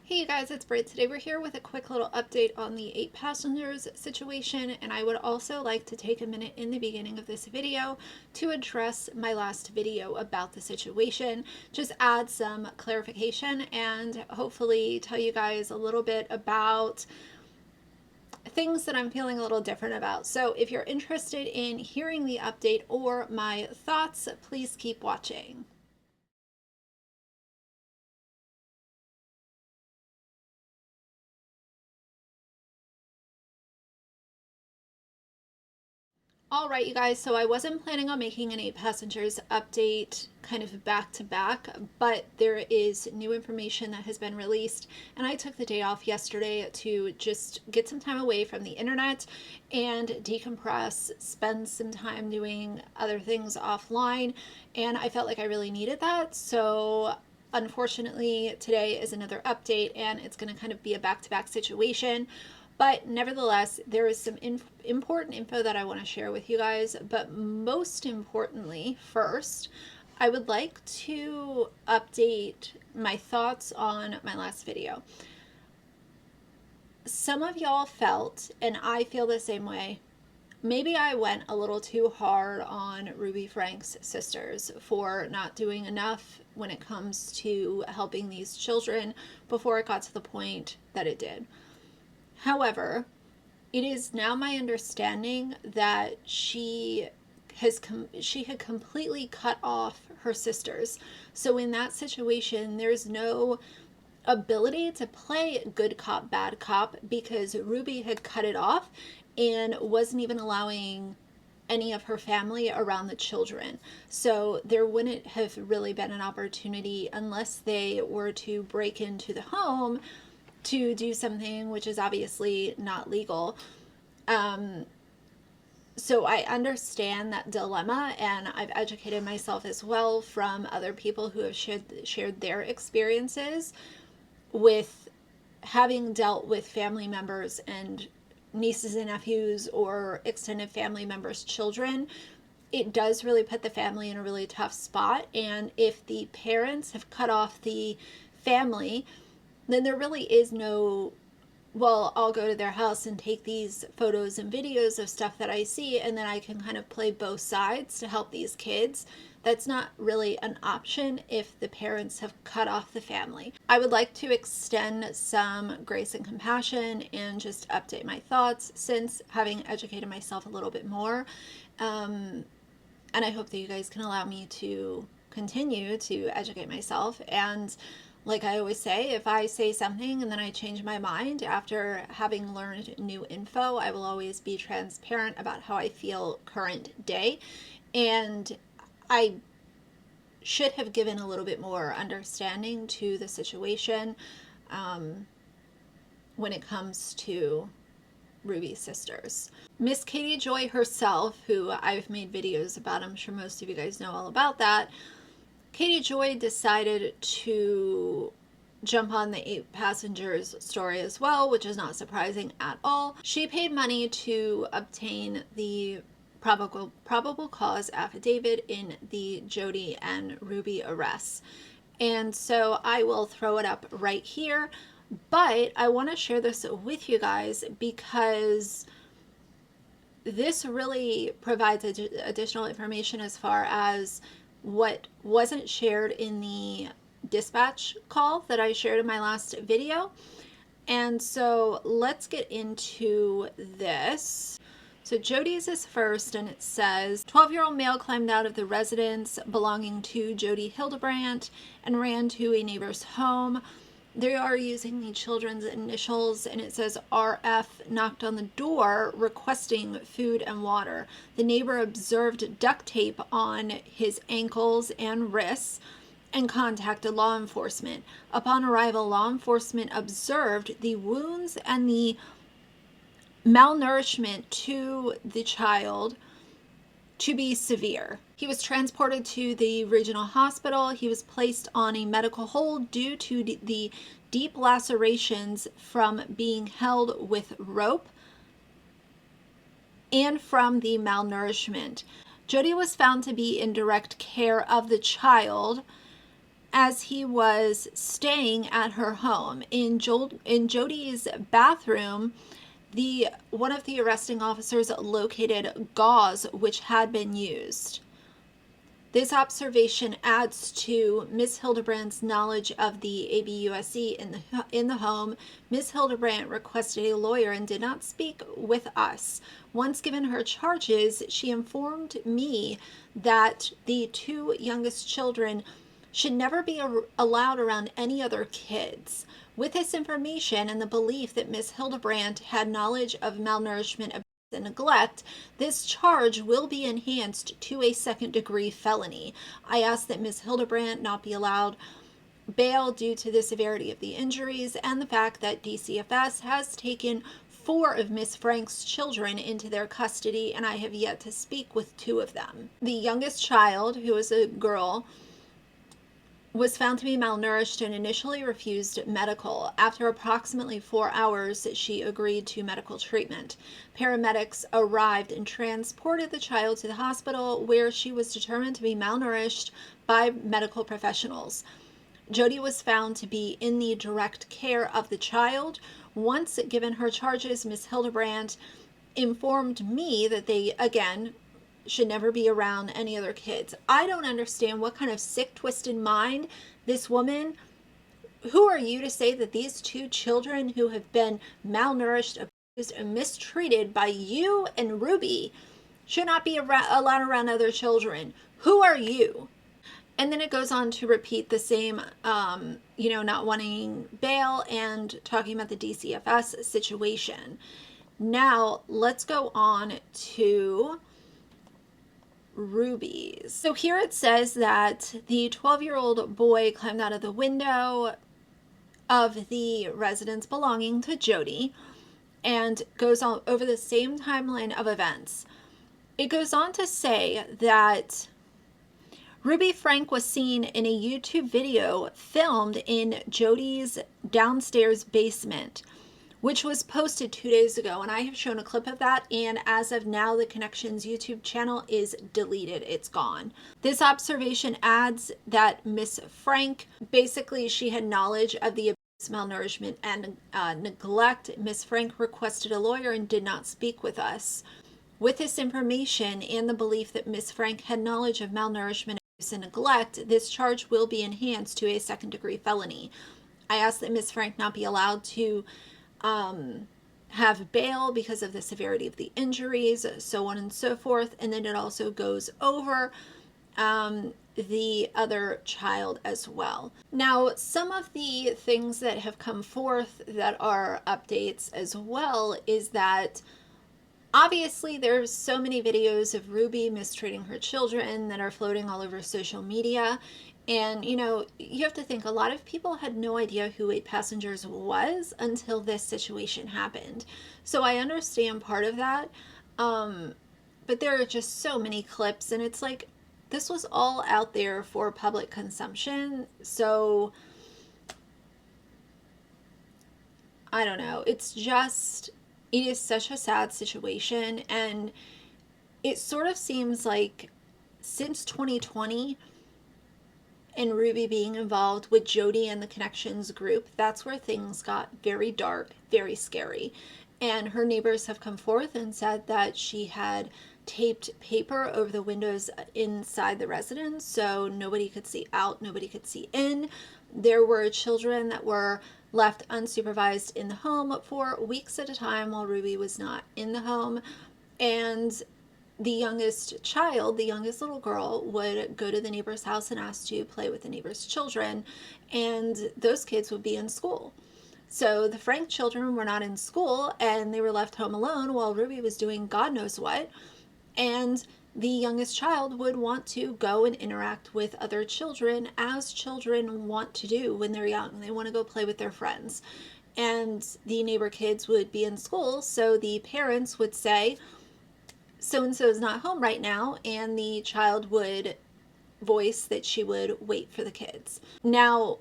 Hey you guys, it's Britt. Today we're here with a quick little update on the 8 passengers situation, and I would also like to take a minute in the beginning of this video to address my last video about the situation, just add some clarification and hopefully tell you guys a little bit about things that I'm feeling a little different about. So if you're interested in hearing the update or my thoughts, please keep watching. All right, you guys, so I wasn't planning on making an 8 passengers update kind of back to back, but there is new information that has been released, and I took the day off yesterday to just get some time away from the internet and decompress, spend some time doing other things offline, and I felt like I really needed that. So unfortunately, today is another update, and it's going to kind of be a back-to-back situation. But nevertheless, there is some important info that I want to share with you guys. But most importantly, first, I would like to update my thoughts on my last video. Some of y'all felt, and I feel the same way, maybe I went a little too hard on Ruby Frank's sisters for not doing enough when it comes to helping these children before it got to the point that it did. However, it is now my understanding that she had completely cut off her sisters. So in that situation, there's no ability to play good cop, bad cop, because Ruby had cut it off and wasn't even allowing any of her family around the children. So there wouldn't have really been an opportunity unless they were to break into the home to do something which is obviously not legal. So I understand that dilemma, and I've educated myself as well from other people who have shared their experiences with having dealt with family members and nieces and nephews or extended family members' children. It does really put the family in a really tough spot, and if the parents have cut off the family, then there really is no, well, I'll go to their house and take these photos and videos of stuff that I see, and then I can kind of play both sides to help these kids. That's not really an option if the parents have cut off the family. I would like to extend some grace and compassion and just update my thoughts since having educated myself a little bit more. And I hope that you guys can allow me to continue to educate myself. And like I always say, if I say something and then I change my mind after having learned new info, I will always be transparent about how I feel current day. And I should have given a little bit more understanding to the situation when it comes to Ruby's sisters. Miss Katie Joy herself, who I've made videos about, I'm sure most of you guys know all about that. Katie Joy decided to jump on the 8 passengers story as well, which is not surprising at all. She paid money to obtain the probable cause affidavit in the Jodi and Ruby arrests. And so I will throw it up right here, but I want to share this with you guys because this really provides additional information as far as what wasn't shared in the dispatch call that I shared in my last video. And so let's get into this. So Jodi's is first, and it says 12-year-old male climbed out of the residence belonging to Jodi Hildebrandt and ran to a neighbor's home. They are using the children's initials, and it says RF knocked on the door requesting food and water. The neighbor observed duct tape on his ankles and wrists and contacted law enforcement. Upon arrival, law enforcement observed the wounds and the malnourishment to the child to be severe. He was transported to the regional hospital. He was placed on a medical hold due to the deep lacerations from being held with rope and from the malnourishment. Jodi was found to be in direct care of the child, as he was staying at her home. In Jodi's bathroom, one of the arresting officers located gauze which had been used. This observation adds to Ms. Hildebrandt's knowledge of the ABUSC in the home. Ms. Hildebrandt requested a lawyer and did not speak with us. Once given her charges, she informed me that the two youngest children should never be allowed around any other kids. With this information and the belief that Ms. Hildebrandt had knowledge of malnourishment and neglect, this charge will be enhanced to a second-degree felony. I ask that Ms. Hildebrandt not be allowed bail due to the severity of the injuries and the fact that DCFS has taken 4 of Ms. Frank's children into their custody, and I have yet to speak with 2 of them. The youngest child, who is a girl, was found to be malnourished and initially refused medical. After approximately 4 hours, she agreed to medical treatment. Paramedics arrived and transported the child to the hospital, where she was determined to be malnourished by medical professionals. Jodi was found to be in the direct care of the child. Once given her charges, Ms. Hildebrandt informed me that they, again, should never be around any other kids. I don't understand what kind of sick, twisted mind this woman, who are you to say that these 2 children who have been malnourished, abused, and mistreated by you and Ruby should not be allowed around other children? Who are you? And then it goes on to repeat the same, not wanting bail and talking about the DCFS situation. Now, let's go on to Ruby's. So here it says that the 12-year-old boy climbed out of the window of the residence belonging to Jodi and goes on over the same timeline of events. It goes on to say that Ruby Frank was seen in a YouTube video filmed in Jodi's downstairs basement, which was posted 2 days ago, and I have shown a clip of that, and as of now, the Connections YouTube channel is deleted. It's gone. This observation adds that Miss Frank, basically, she had knowledge of the abuse, malnourishment, and neglect. Miss Frank requested a lawyer and did not speak with us. With this information and the belief that Miss Frank had knowledge of malnourishment, abuse, and neglect, this charge will be enhanced to a second-degree felony. I ask that Miss Frank not be allowed to have bail because of the severity of the injuries, so on and so forth. And then it also goes over the other child as well. Now, some of the things that have come forth that are updates as well is that obviously there's so many videos of Ruby mistreating her children that are floating all over social media. And, you have to think a lot of people had no idea who 8 Passengers was until this situation happened. So I understand part of that. But there are just so many clips, and it's like, this was all out there for public consumption. So I don't know. It is such a sad situation. And it sort of seems like since 2020, and Ruby being involved with Jodi and the Connections group, that's where things got very dark, very scary. And her neighbors have come forth and said that she had taped paper over the windows inside the residence so nobody could see out, nobody could see in. There were children that were left unsupervised in the home for weeks at a time while Ruby was not in the home. And the youngest child, the youngest little girl, would go to the neighbor's house and ask to play with the neighbor's children, and those kids would be in school. So the Frank children were not in school, and they were left home alone while Ruby was doing God knows what, and the youngest child would want to go and interact with other children, as children want to do when they're young. They want to go play with their friends. And the neighbor kids would be in school, so the parents would say, so-and-so is not home right now, and the child would voice that she would wait for the kids. Now,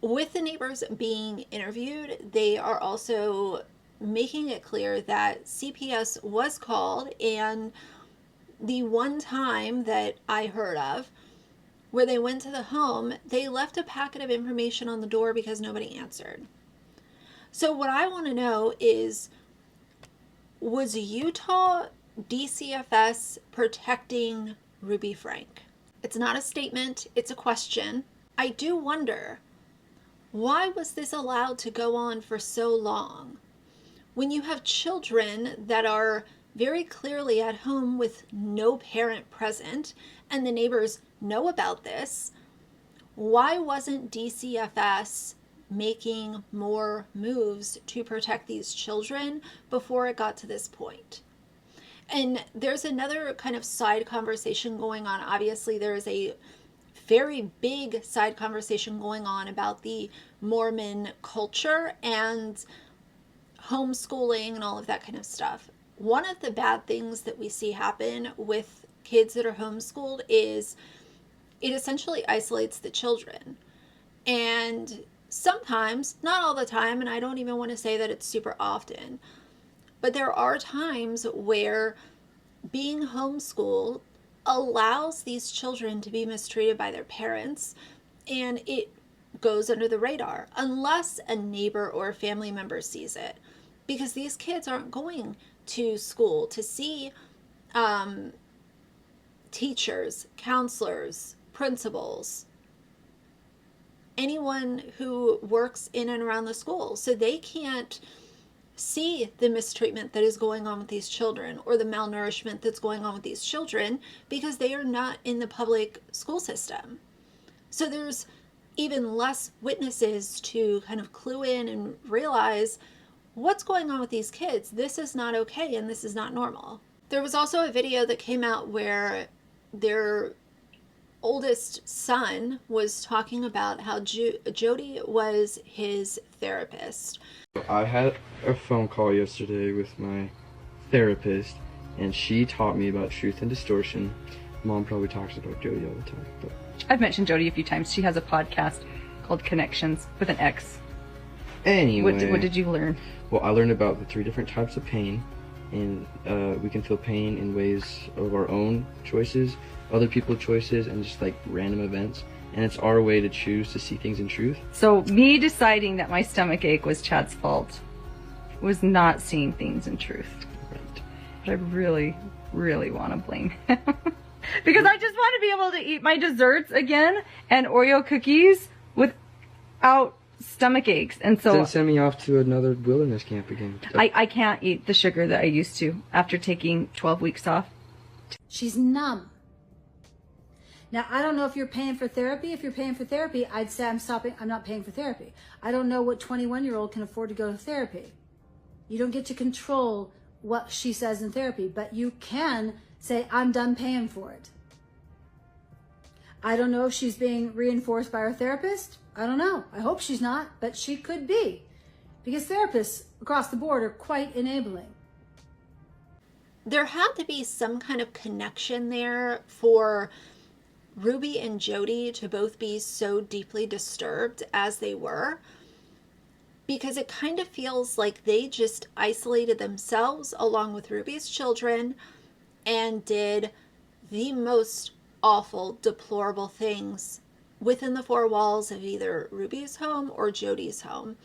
with the neighbors being interviewed, they are also making it clear that CPS was called, and the one time that I heard of, where they went to the home, they left a packet of information on the door because nobody answered. So what I want to know is, was Utah DCFS protecting Ruby Frank? It's not a statement, it's a question. I do wonder, why was this allowed to go on for so long? When you have children that are very clearly at home with no parent present and the neighbors know about this, why wasn't DCFS making more moves to protect these children before it got to this point? And there's another kind of side conversation going on. Obviously, there is a very big side conversation going on about the Mormon culture and homeschooling and all of that kind of stuff. One of the bad things that we see happen with kids that are homeschooled is it essentially isolates the children. And sometimes, not all the time, and I don't even want to say that it's super often, but there are times where being homeschooled allows these children to be mistreated by their parents, and it goes under the radar unless a neighbor or a family member sees it, because these kids aren't going to school to see teachers, counselors, principals, anyone who works in and around the school. So they can't see the mistreatment that is going on with these children or the malnourishment that's going on with these children because they are not in the public school system. So there's even less witnesses to kind of clue in and realize what's going on with these kids. This is not okay and this is not normal. There was also a video that came out where their oldest son was talking about how Jodi was his therapist. I had a phone call yesterday with my therapist, and she taught me about truth and distortion. Mom probably talks about Jodi all the time. But I've mentioned Jodi a few times. She has a podcast called Connections with an X. Anyway. What did you learn? Well, I learned about the 3 different types of pain, and we can feel pain in ways of our own choices, other people's choices, and just like random events. And it's our way to choose to see things in truth. So me deciding that my stomach ache was Chad's fault was not seeing things in truth. Right. But I really, really want to blame him. Because I just want to be able to eat my desserts again and Oreo cookies without stomach aches. And so then send me off to another wilderness camp again. I can't eat the sugar that I used to after taking 12 weeks off. She's numb. Now, I don't know if you're paying for therapy. If you're paying for therapy, I'd say I'm not paying for therapy. I don't know what 21-year-old can afford to go to therapy. You don't get to control what she says in therapy, but you can say, I'm done paying for it. I don't know if she's being reinforced by her therapist. I don't know. I hope she's not, but she could be, because therapists across the board are quite enabling. There had to be some kind of connection there for Ruby and Jodi to both be so deeply disturbed as they were, because it kind of feels like they just isolated themselves along with Ruby's children and did the most awful, deplorable things within the 4 walls of either Ruby's home or Jodi's home.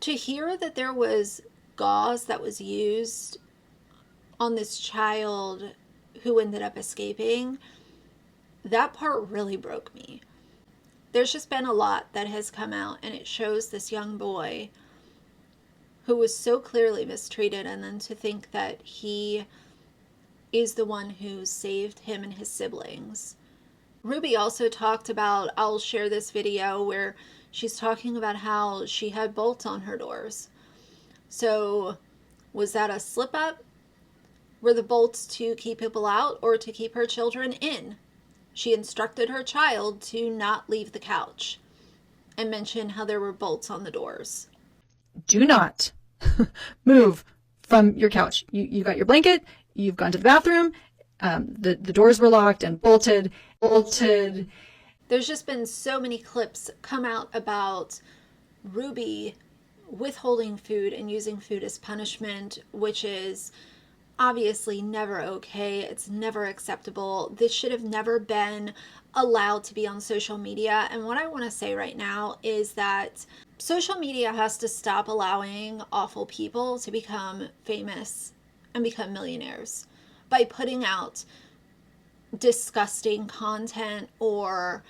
To hear that there was gauze that was used on this child who ended up escaping, that part really broke me. There's just been a lot that has come out, and it shows this young boy who was so clearly mistreated, and then to think that he is the one who saved him and his siblings. Ruby also talked about, I'll share this video where she's talking about how she had bolts on her doors. So was that a slip up? Were the bolts to keep people out or to keep her children in? She instructed her child to not leave the couch and mentioned how there were bolts on the doors. Do not move from your couch. You got your blanket, you've gone to the bathroom, the doors were locked and bolted. There's just been so many clips come out about Ruby withholding food and using food as punishment, which is obviously never okay. It's never acceptable. This should have never been allowed to be on social media. And what I want to say right now is that social media has to stop allowing awful people to become famous and become millionaires by putting out disgusting content or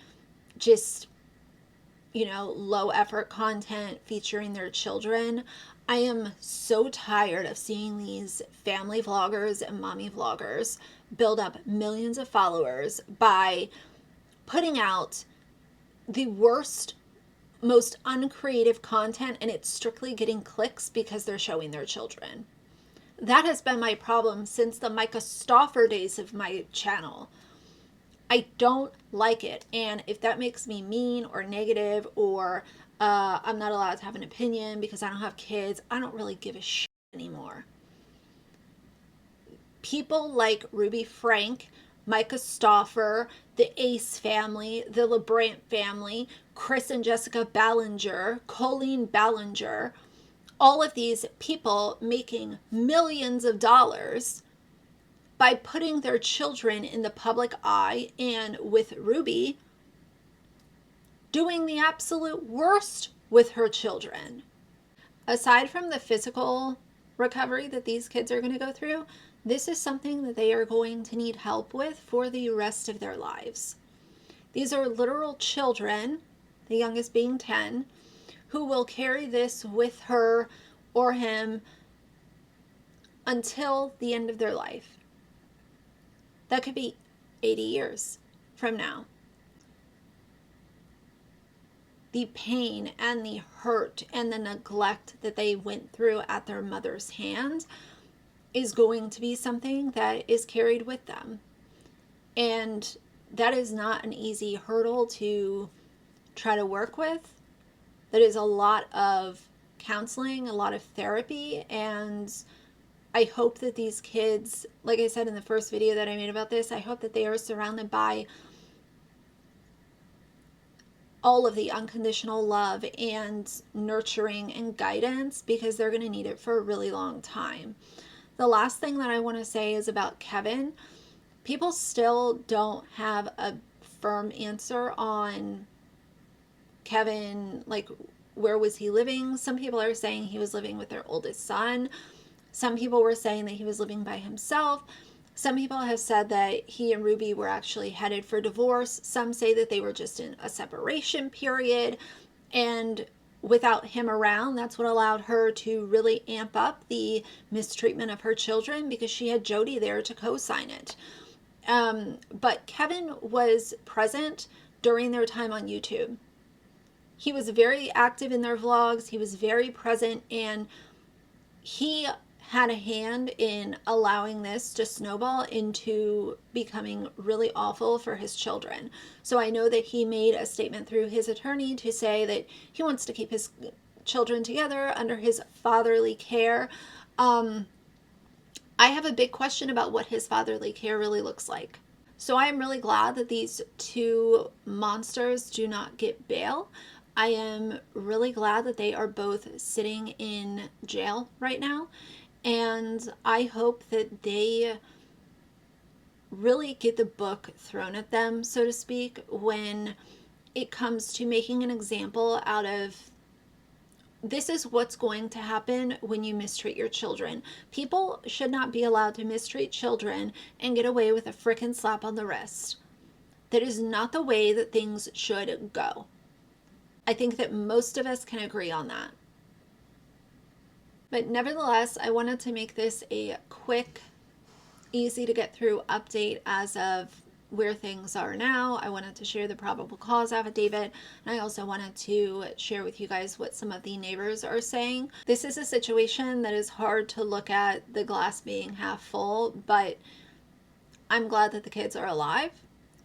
just, you know, low effort content featuring their children. I am so tired of seeing these family vloggers and mommy vloggers build up millions of followers by putting out the worst, most uncreative content, and it's strictly getting clicks because they're showing their children. That has been my problem since the Micah Stauffer days of my channel. I don't like it. And if that makes me mean or negative, or I'm not allowed to have an opinion because I don't have kids, I don't really give a shit anymore. People like Ruby Frank, Micah Stauffer, the Ace family, the Hildebrandt family, Chris and Jessica Ballinger, Colleen Ballinger, all of these people making millions of dollars by putting their children in the public eye, and with Ruby doing the absolute worst with her children. Aside from the physical recovery that these kids are going to go through, this is something that they are going to need help with for the rest of their lives. These are literal children, the youngest being 10, who will carry this with her or him until the end of their life. That could be 80 years from now. The pain and the hurt and the neglect that they went through at their mother's hands is going to be something that is carried with them. And that is not an easy hurdle to try to work with. That is a lot of counseling, a lot of therapy, and I hope that these kids, like I said in the first video that I made about this, I hope that they are surrounded by all of the unconditional love and nurturing and guidance, because they're going to need it for a really long time. The last thing that I want to say is about Kevin. People still don't have a firm answer on Kevin, like where was he living? Some people are saying he was living with their oldest son. Some people were saying that he was living by himself. Some people have said that he and Ruby were actually headed for divorce. Some say that they were just in a separation period, and without him around, that's what allowed her to really amp up the mistreatment of her children, because she had Jodi there to co-sign it. But Kevin was present during their time on YouTube. He was very active in their vlogs. He was very present, and he had a hand in allowing this to snowball into becoming really awful for his children. So I know that he made a statement through his attorney to say that he wants to keep his children together under his fatherly care. I have a big question about what his fatherly care really looks like. So I am really glad that these two monsters do not get bail. I am really glad that they are both sitting in jail right now. And I hope that they really get the book thrown at them, so to speak, when it comes to making an example out of this is what's going to happen when you mistreat your children. People should not be allowed to mistreat children and get away with a frickin' slap on the wrist. That is not the way that things should go. I think that most of us can agree on that. But nevertheless, I wanted to make this a quick, easy to get through update as of where things are now. I wanted to share the probable cause affidavit, and I also wanted to share with you guys what some of the neighbors are saying. This is a situation that is hard to look at the glass being half full, but I'm glad that the kids are alive,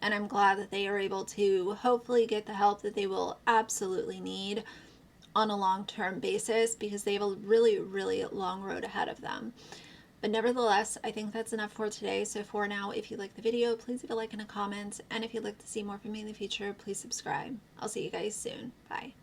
and I'm glad that they are able to hopefully get the help that they will absolutely need on a long-term basis, because they have a really, really long road ahead of them. But nevertheless, I think that's enough for today. So for now, if you like the video, please leave a like and a comment. And if you'd like to see more from me in the future, please subscribe. I'll see you guys soon. Bye.